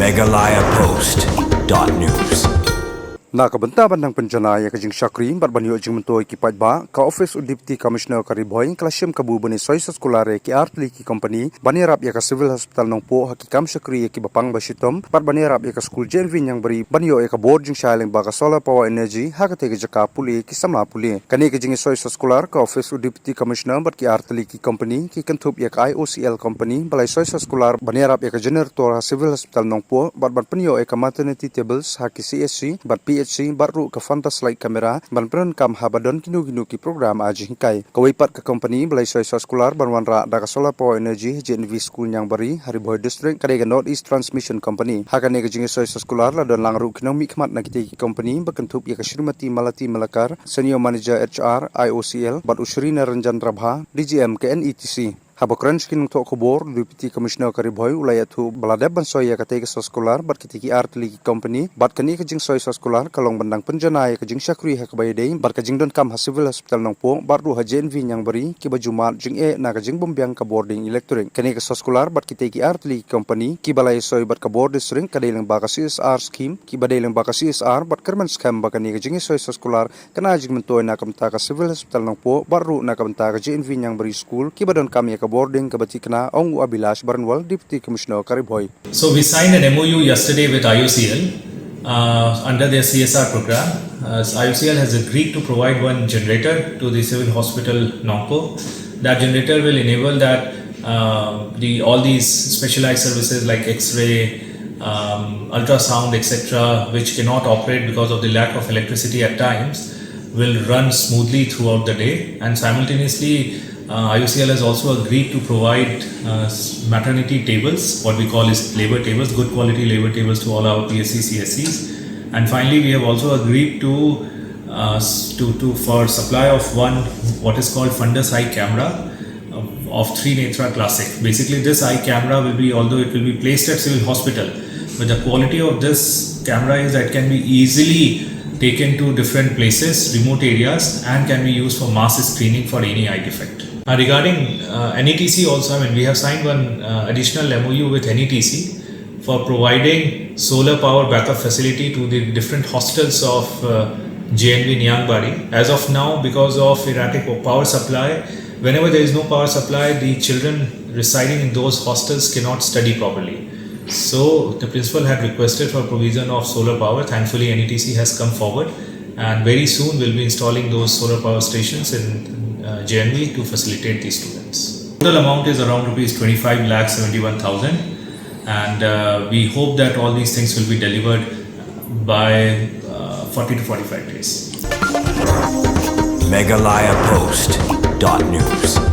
MeghalayaPost.news. Nakabantaban ng Panjanaya kajing Shakri, barbanyo jing mentoy ki Pynbiang, ka Office of Deputy Commissioner kari Bhoi, klasyem kabubo ni Soi Soskular ki Artli ki Company, banirap ya ka Civil Hospital nongpoh hakikam Shakri ki Bapang Basitom, barbanirap ya ka Skul JNV Niangbari, banyo ya ka Bording Shillong baka Solar Power Energy, hakate ki Jaka Puli ki Samla Puli. Kani kajing Soi Soskular ka Office of Deputy Commissioner bar ki Artli ki Company, ki kantup ya ka IOCL Company, balay Soi Soskular, banirap ya ka Generator Civil Hospital nongpoh, barban panyo ya ka Maternity Tables haki CSC, bar PHC baru ka fantas light kamera ban pren kam habadon kinu ki program aji hikai kawaipat ka company balai Soi Soskular banwan ra da ka Solar Power Energy JNV Skul Niangbari hari Bhoi district kadai ka North East Transmission Company hakane ka jingi Soi Soskular la don langru kinong mikmat na kiti ki company bakentup ya ka Srimati Malati Malakar Senior Manager HR IOCL bat Usrina Ranjan Rabha DGM ke NETC Habakran skin untuk kubur Deputy Commissioner kari Bhoi ulaya tu baladab ban Soi ya katega Soskular bat kitiki Artli company bat kani kajing Soi Soskular kalong bandang penjanai kajing Shakri hakabayadei bat kajing don kam Civil Hospital nongpoh bat ru JNV Niangbari ki bajumat jing na kajing Pynbiang Bording electric kani ka Soskular bat kitiki Artli company ki balai Soi bat ka board district kadai lang baka CSR scheme ki badai lang baka CSR bat kerman scam bakani kajing Soi Soskular kana jing mentoy na kamta ka Civil Hospital nongpoh bat ru na kamta ka JNV Niangbari school ki badon kam ya boarding kabatikna ong Abilash Baranwal Deputy Commissioner kari Bhoi. So we signed an MOU yesterday with IOCL under their CSR program. IOCL has agreed to provide one generator to the Civil Hospital nongpoh. That generator will enable that all these specialized services like X-ray, ultrasound, etc., which cannot operate because of the lack of electricity at times, will run smoothly throughout the day, and simultaneously IOCL has also agreed to provide maternity tables, what we call is labor tables, good quality labor tables to all our PSCs, CSCs. And finally, we have also agreed to for supply of one what is called fundus eye camera of 3 Netra Classic. Basically, this eye camera will be, although it will be placed at Civil Hospital, but the quality of this camera is that it can be easily taken to different places, remote areas, and can be used for mass screening for any eye defect. Regarding NETC also, we have signed one additional MOU with NETC for providing solar power backup facility to the different hostels of JNV Niangbari. As of now, because of erratic power supply, whenever there is no power supply, the children residing in those hostels cannot study properly. So the principal had requested for provision of solar power. Thankfully, NETC has come forward, and very soon we'll be installing those solar power stations in JNV to facilitate these students. Total amount is around rupees 25,71,000, and we hope that all these things will be delivered by 40 to 45 days. MeghalayaPost.news.